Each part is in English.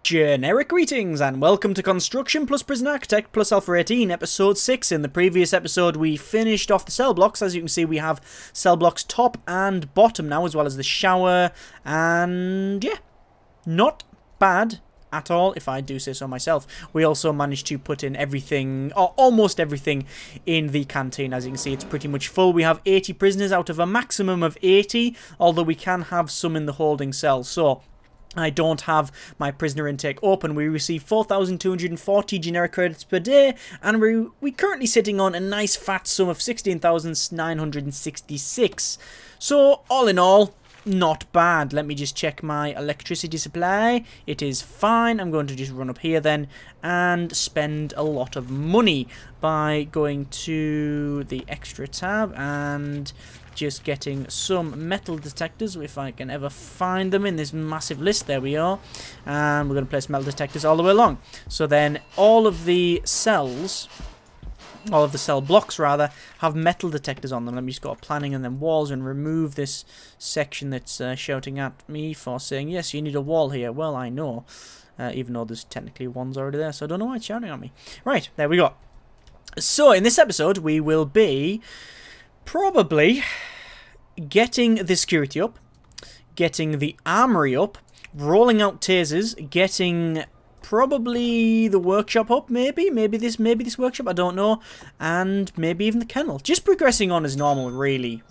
Generic greetings and welcome to Construction plus Prison Architect plus Alpha 18 episode 6. In the previous episode we finished off the cell blocks. As you can see, we have cell blocks top and bottom now, as well as the shower, and yeah, not bad at all, if I do say so myself. We also managed to put in everything, or almost everything, in the canteen. As you can see, it's pretty much full. We have 80 prisoners out of a maximum of 80, although we can have some in the holding cells. So I don't have my prisoner intake open. We receive 4,240 generic credits per day, and we're currently sitting on a nice fat sum of 16,966. So all in all, not bad. Let me just check my electricity supply. It is fine. I'm going to just run up here then and spend a lot of money by going to the extra tab and just getting some metal detectors, if I can ever find them in this massive list. There we are. And we're going to place metal detectors all the way along. So then all of the cells, all of the cell blocks rather, have metal detectors on them. Let me just go to planning and then walls and remove this section that's shouting at me for saying, yes, you need a wall here. Well, I know. Even though there's technically one's already there, so I don't know why it's shouting at me. Right, there we go. So in this episode we will be probably getting the security up, getting the armory up, rolling out tasers, getting probably the workshop up, maybe this workshop, I don't know, and maybe even the kennel. Just progressing on as normal, really.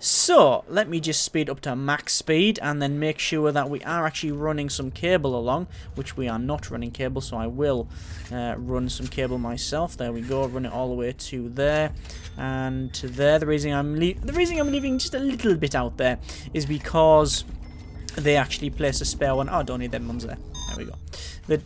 So let me just speed up to max speed and then make sure that we are actually running some cable along, which we are not running cable, so I will run some cable myself. There we go, run it all the way to there and to there. The reason I'm leaving just a little bit out there is because they actually place a spare one. Oh, I don't need them ones there. There we go.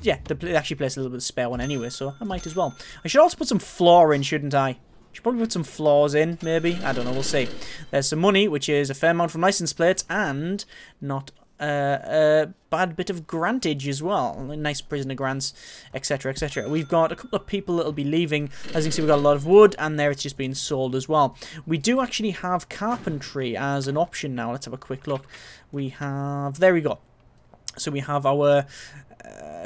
Yeah, they actually place a little bit of spare one anyway, so I might as well. I should also put some floor in, shouldn't I? Should probably put some floors in, maybe. I don't know, we'll see. There's some money, which is a fair amount from license plates, and not a bad bit of grantage as well. Nice prisoner grants, etc, etc. We've got a couple of people that'll be leaving. As you can see, we've got a lot of wood, and there it's just been sold as well. We do actually have carpentry as an option now. Let's have a quick look. We have... there we go. So we have our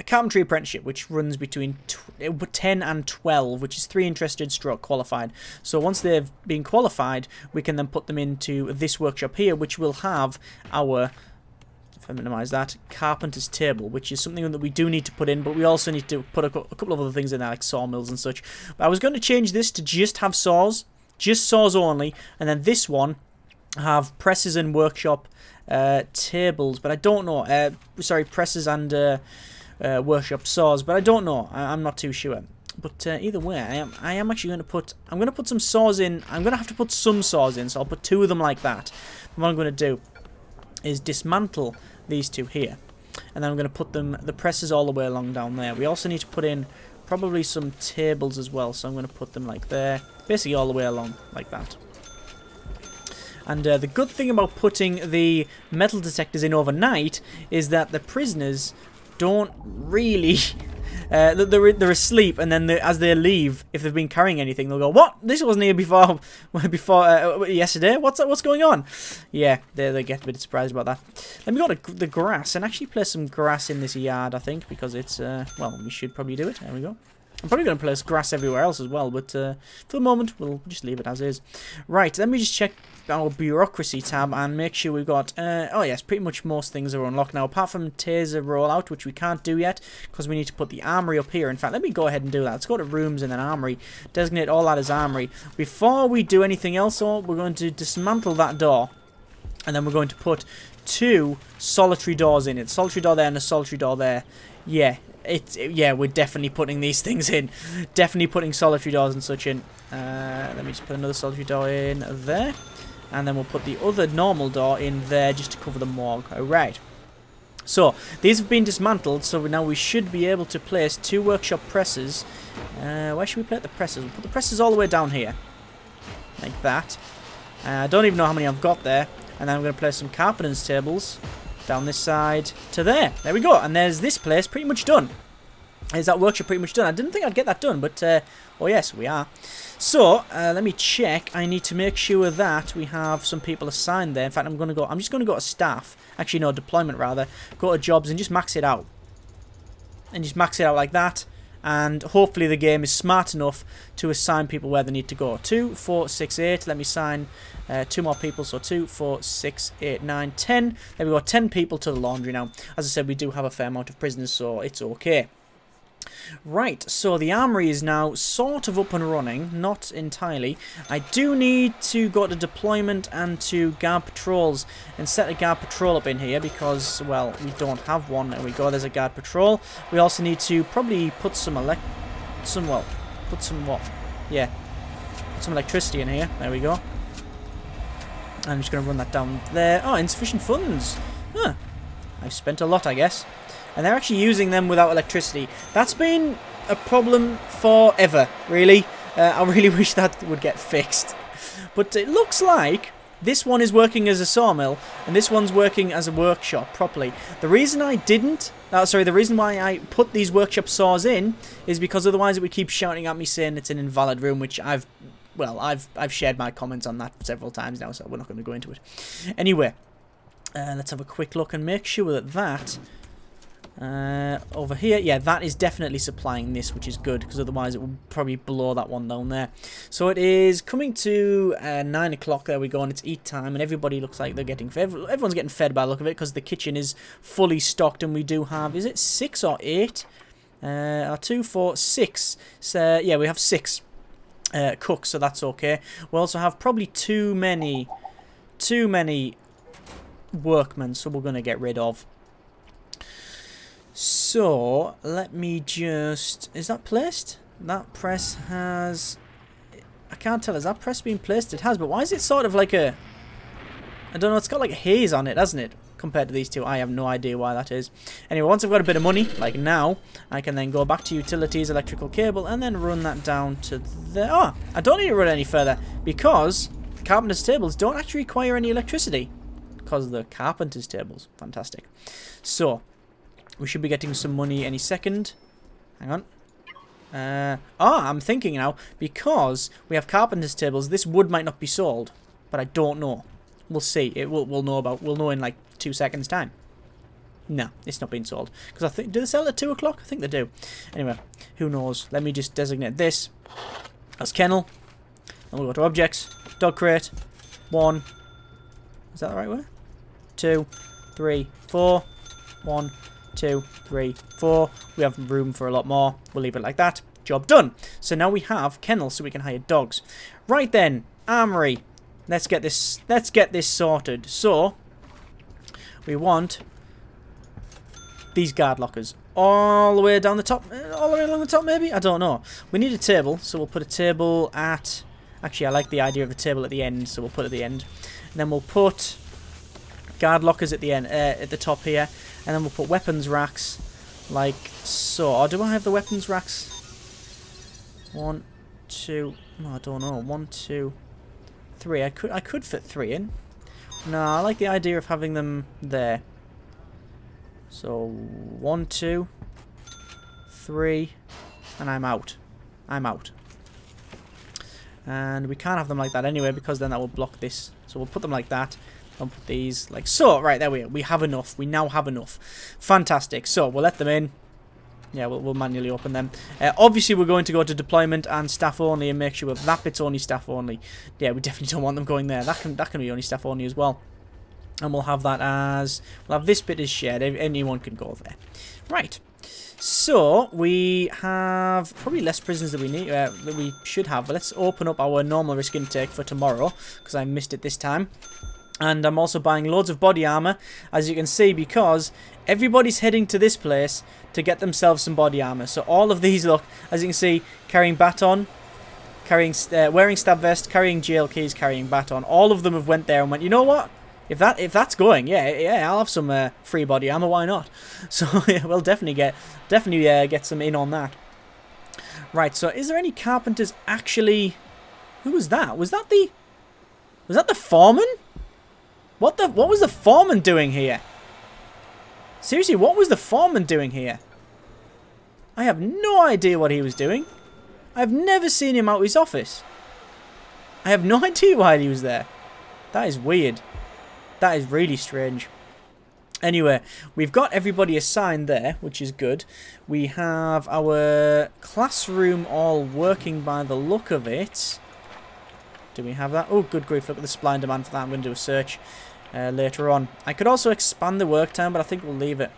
carpentry apprenticeship, which runs between 10 and 12, which is 3 interested stroke qualified. So once they've been qualified, we can then put them into this workshop here, which will have our, if I minimize that, carpenter's table, which is something that we do need to put in, but we also need to put a couple of other things in there, like sawmills and such. But I was going to change this to just have saws, just saws only, and then this one have presses and workshop tables, but I don't know. Sorry, presses and workshop saws, but I don't know. I'm not too sure. But either way, I am actually going to put. I'm going to put some saws in. I'm going to have to put some saws in, so I'll put 2 of them like that. And what I'm going to do is dismantle these 2 here, and then I'm going to put the presses all the way along down there. We also need to put in probably some tables as well, so I'm going to put them like there, basically all the way along like that. And the good thing about putting the metal detectors in overnight is that the prisoners don't really... they're asleep, and then as they leave, if they've been carrying anything, they'll go, "What? This wasn't here before yesterday? What's going on?" Yeah, they get a bit surprised about that. Let me go to the grass and actually place some grass in this yard, I think, because it's... well, we should probably do it. There we go. I'm probably going to place grass everywhere else as well, but for the moment, we'll just leave it as is. Right, let me just check our bureaucracy tab and make sure we've got... oh yes, pretty much most things are unlocked now, apart from taser rollout, which we can't do yet, because we need to put the armory up here. In fact, let me go ahead and do that. Let's go to rooms and then armory. Designate all that as armory. Before we do anything else, though, we're going to dismantle that door, and then we're going to put 2 solitary doors in it. Solitary door there and a solitary door there. Yeah. Yeah, we're definitely putting these things in. Definitely putting solitary doors and such in. Let me just put another solitary door in there. And then we'll put the other normal door in there just to cover the morgue. Alright. So, these have been dismantled, so now we should be able to place 2 workshop presses. Where should we place the presses? We'll put the presses all the way down here. Like that. I don't even know how many I've got there. And then I'm going to place some carpenter's tables down this side to there. There we go. And there's this place pretty much done. Is that workshop pretty much done? I didn't think I'd get that done, but oh yes, we are. So let me check. I need to make sure that we have some people assigned there. In fact, I'm just going to go to staff. Actually, no, deployment rather. Go to jobs and just max it out. and just max it out like that. And hopefully the game is smart enough to assign people where they need to go. 2, 4, 6, 8. Let me assign 2 more people. So 2, 4, 6, 8, 9, 10. There we go. 10 people to the laundry now. As I said, we do have a fair amount of prisoners, so it's okay. Right, so the armory is now sort of up and running, not entirely. I do need to go to deployment and to guard patrols and set a guard patrol up in here because, well, we don't have one. There we go, there's a guard patrol. We also need to probably put some put some electricity in here. There we go. I'm just going to run that down there. Oh, insufficient funds. Huh. I've spent a lot, I guess. And they're actually using them without electricity. That's been a problem forever, really. I really wish that would get fixed. But it looks like this one is working as a sawmill, and this one's working as a workshop properly. The reason I didn't... the reason why I put these workshop saws in is because otherwise it would keep shouting at me saying it's an invalid room, which I've shared my comments on that several times now, so we're not going to go into it. Anyway, let's have a quick look and make sure that that... over here, yeah, that is definitely supplying this, which is good, because otherwise it will probably blow that one down there. So it is coming to 9 o'clock, there we go, and it's eat time, and everybody looks like they're getting fed. Everyone's getting fed by the look of it, because the kitchen is fully stocked, and we do have, is it 6 or 8? 2, 4, 6. So, yeah, we have 6 cooks, so that's okay. We also have probably too many workmen, so we're going to get rid of. So, let me just... Is that placed? That press has... I can't tell. Has that press been placed? It has, but why is it sort of like a... I don't know, it's got like a haze on it, hasn't it? Compared to these two. I have no idea why that is. Anyway, once I've got a bit of money, like now, I can then go back to utilities, electrical cable, and then run that down to there. Oh, I don't need to run any further, because carpenter's tables don't actually require any electricity. Because of the carpenter's tables. Fantastic. So... we should be getting some money any second. Hang on. I'm thinking now, because we have carpenter's tables, this wood might not be sold, but I don't know. We'll see. We'll know in like 2 seconds time. No, it's not being sold. Because I think, do they sell at 2 o'clock? I think they do. Anyway, who knows? Let me just designate this as kennel. And we'll go to objects, dog crate, 1. Is that the right way? 2, 3, 4, 1, 2, 3, 4. We have room for a lot more. We'll leave it like that. Job done. So now we have kennels, so we can hire dogs. Right then, armory. Let's get this sorted. So we want these guard lockers all the way down the top, all the way along the top. Maybe, I don't know. We need a table, so we'll put a table at. Actually, I like the idea of the table at the end, so we'll put it at the end. And then we'll put guard lockers at the end, at the top here. And then we'll put weapons racks, like so. Or do I have the weapons racks? 1, 2. No, I don't know. 1, 2, 3. I could fit 3 in. No, I like the idea of having them there. So 1, 2, 3, and I'm out. I'm out. And we can't have them like that anyway, because then that will block this. So we'll put them like that. I'll put these like so. Right, there we are. We have enough. We now have enough. Fantastic. So we'll let them in. Yeah, we'll manually open them. Obviously, we're going to go to deployment and staff only and make sure that bit's only staff only. Yeah, we definitely don't want them going there. That can be only staff only as well. And we'll have that as... we'll have this bit as shared. Anyone can go there. Right. So, we have probably less prisoners than we need, that we should have. But let's open up our normal risk intake for tomorrow, because I missed it this time. And I'm also buying loads of body armor, as you can see, because everybody's heading to this place to get themselves some body armor. So all of these, look, as you can see, carrying baton, wearing stab vest, carrying jail keys, carrying baton. All of them have went there and went, you know what? If that's going, yeah, I'll have some free body armor. Why not? So yeah, we'll definitely get some in on that. Right. So is there any carpenters actually? Who was that? Was that the foreman? What was the foreman doing here? Seriously, what was the foreman doing here? I have no idea what he was doing. I've never seen him out of his office. I have no idea why he was there. That is weird. That is really strange. Anyway, we've got everybody assigned there, which is good. We have our classroom all working by the look of it. Do we have that? Oh, good grief, look at the supply and demand for that. I'm going to do a search later on. I could also expand the work time, but I think we'll leave it.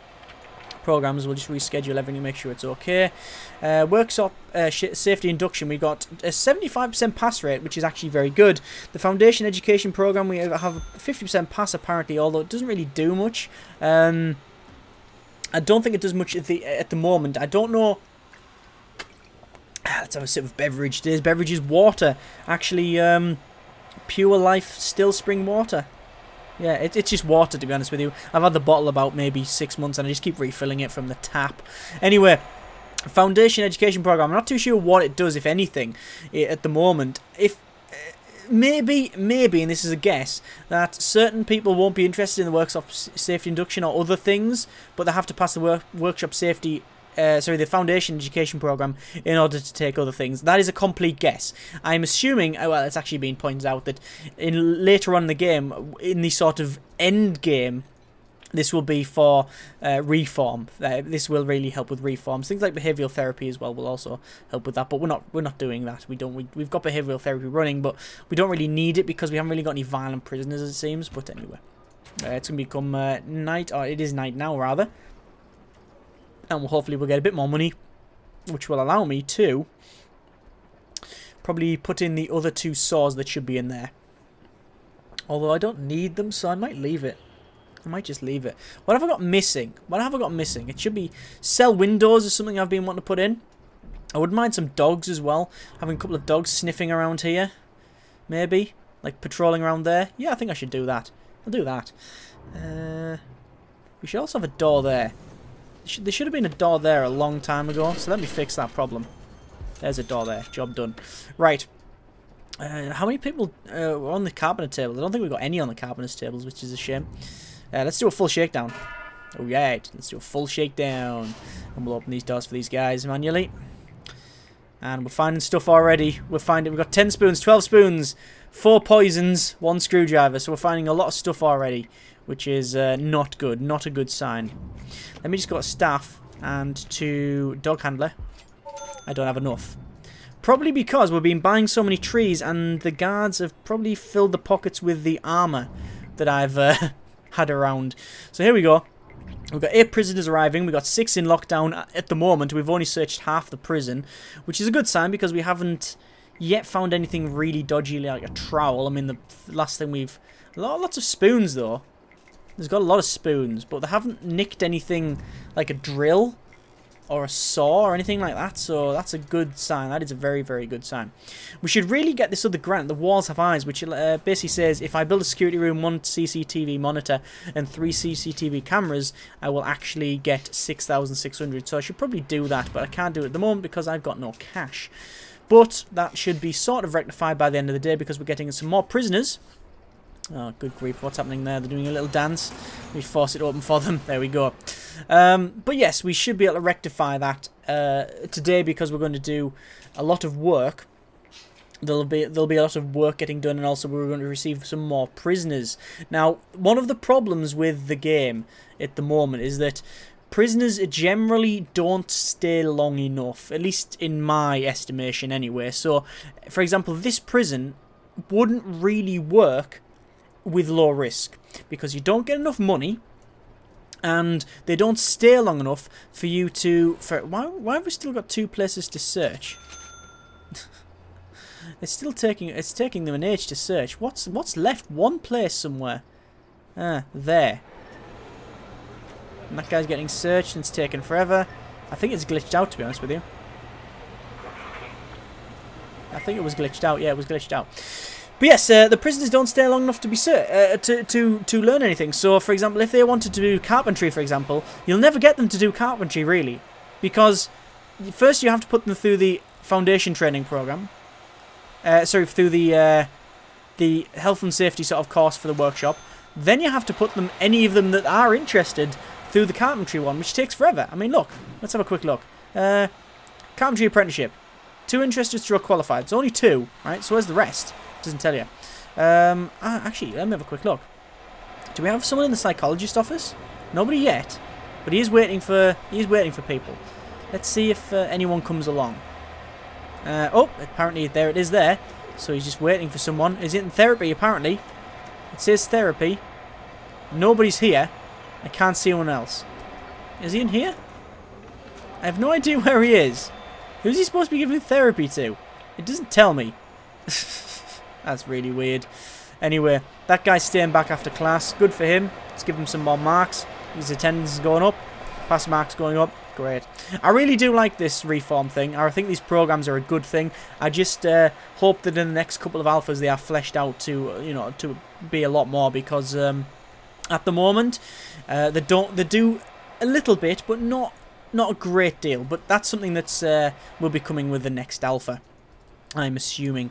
Programs, we'll just reschedule everything, make sure it's okay. Workshop safety induction, we got a 75% pass rate, which is actually very good. The foundation education program, we have a 50% pass apparently, although it doesn't really do much. I don't think it does much at the moment. I don't know. Let's have a sip of beverage. Today's beverage is water. Actually, Pure Life Still Spring Water. Yeah, it's just water, to be honest with you. I've had the bottle about maybe 6 months and I just keep refilling it from the tap. Anyway, foundation education program. I'm not too sure what it does, if anything, at the moment. If maybe, and this is a guess, that certain people won't be interested in the workshop safety induction or other things, but they have to pass the workshop safety the foundation education program in order to take other things. That is a complete guess. I'm assuming, well, it's actually been pointed out that later on in the game, in the sort of end game, this will be for reform. This will really help with reforms. Things like behavioural therapy as well will also help with that. But we're not doing that. We've got behavioural therapy running, but we don't really need it because we haven't really got any violent prisoners, it seems. But anyway, it's gonna become night, or it is night now rather. And hopefully we'll get a bit more money, which will allow me to probably put in the other 2 saws that should be in there. Although I don't need them, so I might leave it. I might just leave it. What have I got missing? What have I got missing? It should be cell windows or something I've been wanting to put in. I wouldn't mind some dogs as well. Having a couple of dogs sniffing around here. Maybe. Like patrolling around there. Yeah, I think I should do that. I'll do that. We should also have a door there. There should have been a door there a long time ago, so let me fix that problem. There's a door there. Job done. Right. How many people are on the carpenter table? I don't think we've got any on the carpenter's tables, which is a shame. Let's do a full shakedown. Alright, let's do a full shakedown. And we'll open these doors for these guys manually. And we're finding stuff already. We've got 10 spoons, 12 spoons, 4 poisons, 1 screwdriver. So we're finding a lot of stuff already, which is not good. Not a good sign. Let me just go to staff and to dog handler. I don't have enough. Probably because we've been buying so many trees and the guards have probably filled the pockets with the armor that I've had around. So here we go. We've got 8 prisoners arriving. We've got 6 in lockdown at the moment. We've only searched half the prison, which is a good sign because we haven't yet found anything really dodgy like a trowel. I mean, the last thing we've... Lots of spoons, though. There's got a lot of spoons, but they haven't nicked anything like a drill or a saw or anything like that, so that's a good sign. That is a very, very good sign. We should really get this other grant, the Walls Have Eyes, which basically says if I build a security room, 1 CCTV monitor, and 3 CCTV cameras, I will actually get 6,600. So I should probably do that, but I can't do it at the moment because I've got no cash. But that should be sort of rectified by the end of the day because we're getting some more prisoners. Oh, good grief, what's happening there? They're doing a little dance. We force it open for them. There we go. But yes, we should be able to rectify that today because we're going to do a lot of work. There'll be a lot of work getting done, and also we're going to receive some more prisoners. Now, one of the problems with the game at the moment is that prisoners generally don't stay long enough, at least in my estimation anyway. So, for example, this prison wouldn't really work with low risk because you don't get enough money and they don't stay long enough for you to... Why have we still got 2 places to search? It's taking them an age to search. What's left? 1 place somewhere. There. And that guy's getting searched and it's taken forever. I think it's glitched out, to be honest with you. I think it was glitched out. Yeah, it was glitched out. But yes, the prisoners don't stay long enough to be to learn anything. So, for example, if they wanted to do carpentry, for example, you'll never get them to do carpentry, really. Because first you have to put them through the foundation training program. Sorry, through the health and safety sort of course for the workshop. Then you have to put them, any of them that are interested, through the carpentry one, which takes forever. I mean, look, let's have a quick look. Carpentry apprenticeship. 2 interested, 0 qualified. It's only 2, right? So where's the rest? Doesn't tell you. Actually, let me have a quick look. Do we have someone in the psychologist office? Nobody yet, but he is waiting for people. Let's see if anyone comes along. Oh, apparently there it is there. So he's just waiting for someone. Is it in therapy, apparently? It says therapy. Nobody's here. I can't see anyone else. Is he in here? I have no idea where he is. Who's he supposed to be giving therapy to? It doesn't tell me. That's really weird. Anyway, that guy's staying back after class. Good for him. Let's give him some more marks. His attendance is going up. Pass marks going up. Great. I really do like this reform thing. I think these programs are a good thing. I just hope that in the next couple of alphas they are fleshed out to, you know, to be a lot more, because at the moment they do a little bit, but not a great deal. But that's something that's will be coming with the next alpha, I'm assuming.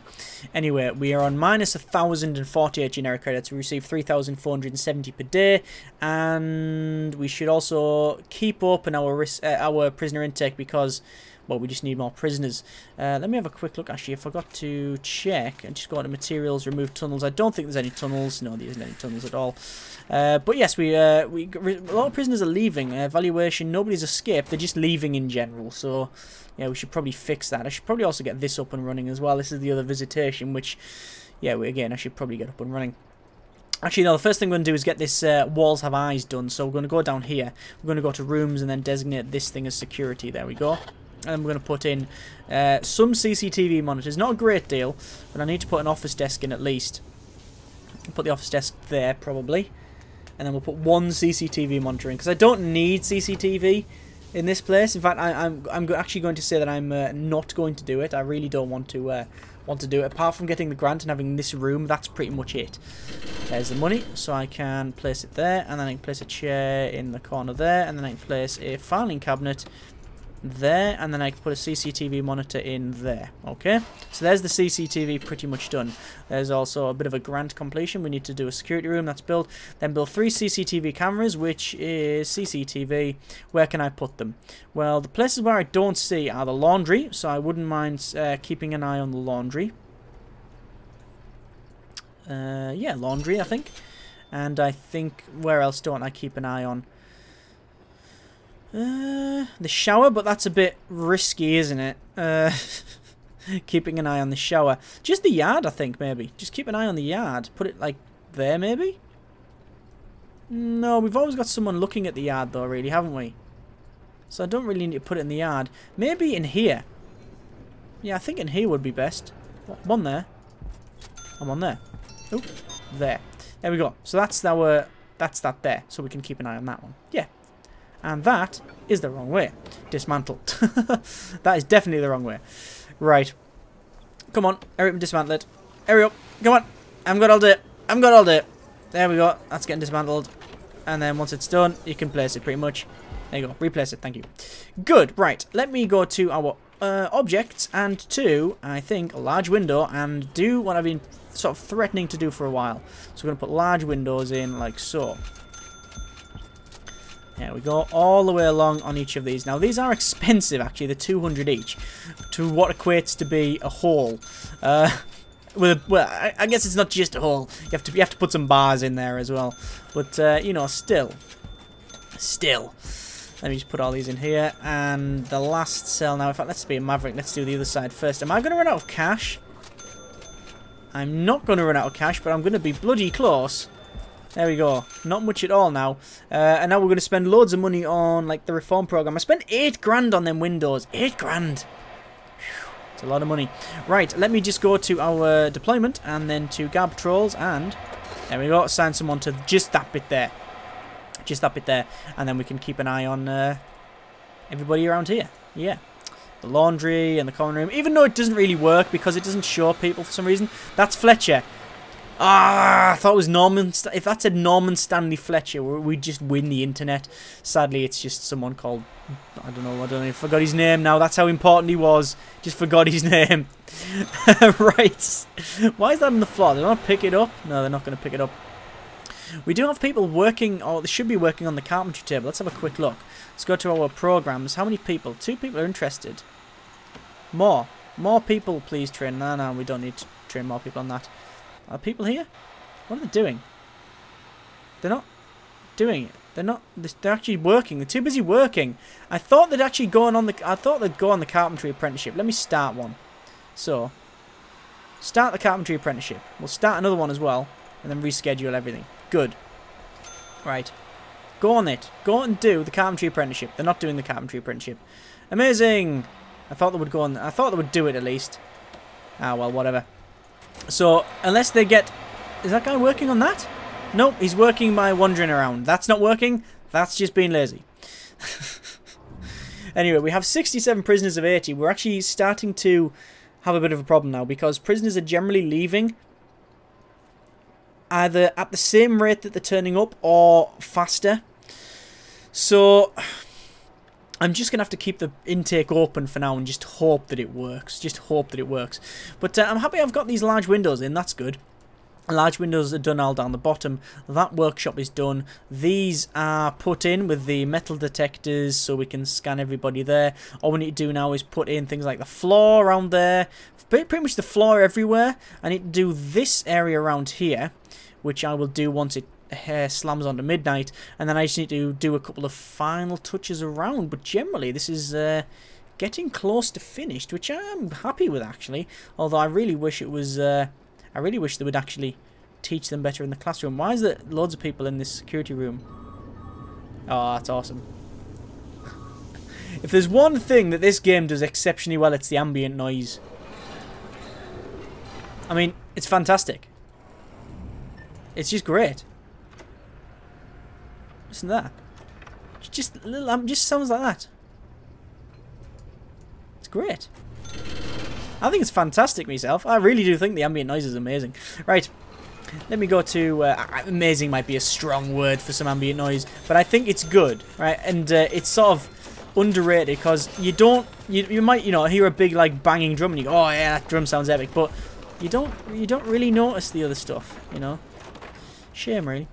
Anyway, we are on minus 1,048 generic credits. We receive 3,470 per day, and we should also keep up in our prisoner intake because, well, we just need more prisoners. Let me have a quick look. Actually, I forgot to check and just go to materials, remove tunnels. I don't think there's any tunnels. No, there isn't any tunnels at all. But yes, a lot of prisoners are leaving. Evaluation, nobody's escaped. They're just leaving in general. So yeah, we should probably fix that. I should probably also get this up and running as well. This is the other visitation, which, yeah, again, I should probably get up and running. Actually, no, the first thing we're going to do is get this walls have eyes done. So we're going to go down here. We're going to go to rooms and then designate this thing as security. There we go. And we're going to put in some CCTV monitors. Not a great deal, but I need to put an office desk in at least. I'll put the office desk there, probably. And then we'll put one CCTV monitor in, because I don't need CCTV in this place. In fact, I'm actually going to say that I'm not going to do it. I really don't want to do it. Apart from getting the grant and having this room, that's pretty much it. There's the money, so I can place it there, and then I can place a chair in the corner there, and then I can place a filing cabinet there, and then I can put a CCTV monitor in there. Okay, so there's the CCTV pretty much done. There's also a bit of a grant completion. We need to do a security room that's built, then build 3 CCTV cameras, which is CCTV. Where can I put them? Well, the places where I don't see are the laundry, so I wouldn't mind keeping an eye on the laundry. Yeah, laundry, I think. And I think, where else don't I keep an eye on? The shower, but that's a bit risky, isn't it? Keeping an eye on the shower. Just the yard, I think, maybe. Just keep an eye on the yard. Put it, like, there, maybe? No, we've always got someone looking at the yard, though, really, haven't we? So I don't really need to put it in the yard. Maybe in here. Yeah, I think in here would be best. One there. And one there. Oop, there. There we go. So that's that there. So we can keep an eye on that one. Yeah. And that is the wrong way. Dismantled. That is definitely the wrong way. Right. Come on. Hurry up and dismantle it. Hurry up. Come on. I haven't got all day. I haven't got all day. There we go. That's getting dismantled. And then once it's done, you can place it pretty much. There you go. Replace it. Thank you. Good. Right. Let me go to our objects and to, I think, a large window and do what I've been sort of threatening to do for a while. So we're going to put large windows in like so. There we go, all the way along on each of these. Now, these are expensive, actually. They're 200 each, to what equates to be a hall. Well, I guess it's not just a hall. You have to put some bars in there as well. But you know, still. Let me just put all these in here, and the last cell now. In fact, let's be a maverick. Let's do the other side first. Am I going to run out of cash? I'm not going to run out of cash, but I'm going to be bloody close. There we go. Not much at all now. And now we're going to spend loads of money on, like, the reform program. I spent 8 grand on them windows. 8 grand. Whew, it's a lot of money. Right, let me just go to our deployment and then to Gab Trolls, and there we go. Assign someone to just that bit there. Just that bit there. And then we can keep an eye on everybody around here. Yeah. The laundry and the common room. Even though it doesn't really work because it doesn't show people for some reason. That's Fletcher. Ah, I thought it was Norman. If that said Norman Stanley Fletcher, we'd just win the internet. Sadly, it's just someone called, I don't know, forgot his name now. That's how important he was. Just forgot his name. Right. Why is that on the floor? They're not pick it up? No, they're not going to pick it up. We do have people working, or they should be working on the carpentry table. Let's have a quick look. Let's go to our programs. How many people? 2 people are interested. More people, please train. No, we don't need to train more people on that. Are people here? What are they doing? They're not doing it. They're not. They're actually working. They're too busy working. I thought they'd actually go on the. I thought they'd go on the carpentry apprenticeship. Let me start one. So, start the carpentry apprenticeship. We'll start another one as well, and then reschedule everything. Good. Right. Go on it. Go and do the carpentry apprenticeship. They're not doing the carpentry apprenticeship. Amazing. I thought they would go on. I thought they would do it at least. Ah, well, whatever. So, unless they get... Is that guy working on that? Nope, he's working by wandering around. That's not working. That's just being lazy. Anyway, we have 67 prisoners of 80. We're actually starting to have a bit of a problem now because prisoners are generally leaving either at the same rate that they're turning up or faster. So I'm just going to have to keep the intake open for now and just hope that it works. Just hope that it works. But I'm happy I've got these large windows in. That's good. Large windows are done all down the bottom. That workshop is done. These are put in with the metal detectors so we can scan everybody there. All we need to do now is put in things like the floor around there. Pretty much the floor everywhere. I need to do this area around here, which I will do once it slams onto midnight. And then I just need to do a couple of final touches around. But generally, this is getting close to finished, which I'm happy with, actually. Although I really wish it was... I really wish they would actually teach them better in the classroom. Why is there loads of people in this security room? Oh, that's awesome. If there's one thing that this game does exceptionally well, it's the ambient noise. I mean, it's fantastic. It's just great. Listen to that. Just a little, just sounds like that. It's great. I think it's fantastic myself. I really do think the ambient noise is amazing. Right, let me go to... amazing might be a strong word for some ambient noise, but I think it's good, right? And it's sort of underrated because you don't... You might, you know, hear a big, like, banging drum and you go, oh, yeah, that drum sounds epic, but you don't really notice the other stuff, you know? Shame, really.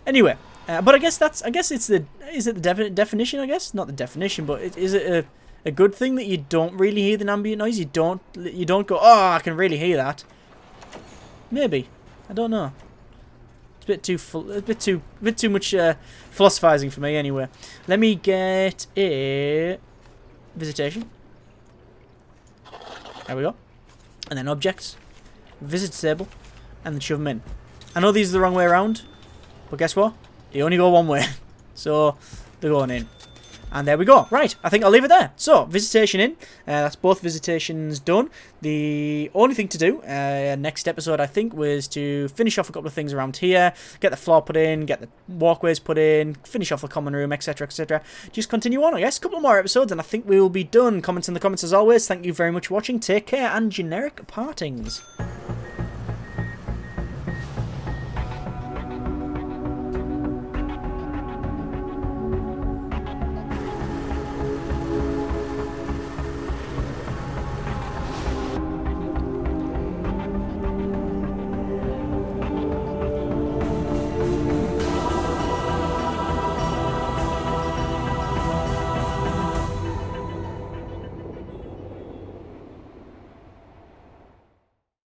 Anyway, but I guess it's the... Is it the definition, I guess? Not the definition, but is it a good thing that you don't really hear the ambient noise? You don't go, oh, I can really hear that. Maybe. I don't know. It's a bit too much philosophizing for me anyway. Let me get a visitation. There we go. And then objects, visit table, and then shove them in. I know these are the wrong way around, but guess what? They only go one way. So they're going in. And there we go. Right, I think I'll leave it there. So, visitation in. That's both visitations done. The only thing to do, next episode, I think, was to finish off a couple of things around here. Get the floor put in, get the walkways put in, finish off the common room, etc, etc. Just continue on, I guess. A couple more episodes, and I think we will be done. Comments in the comments as always. Thank you very much for watching. Take care, and generic partings.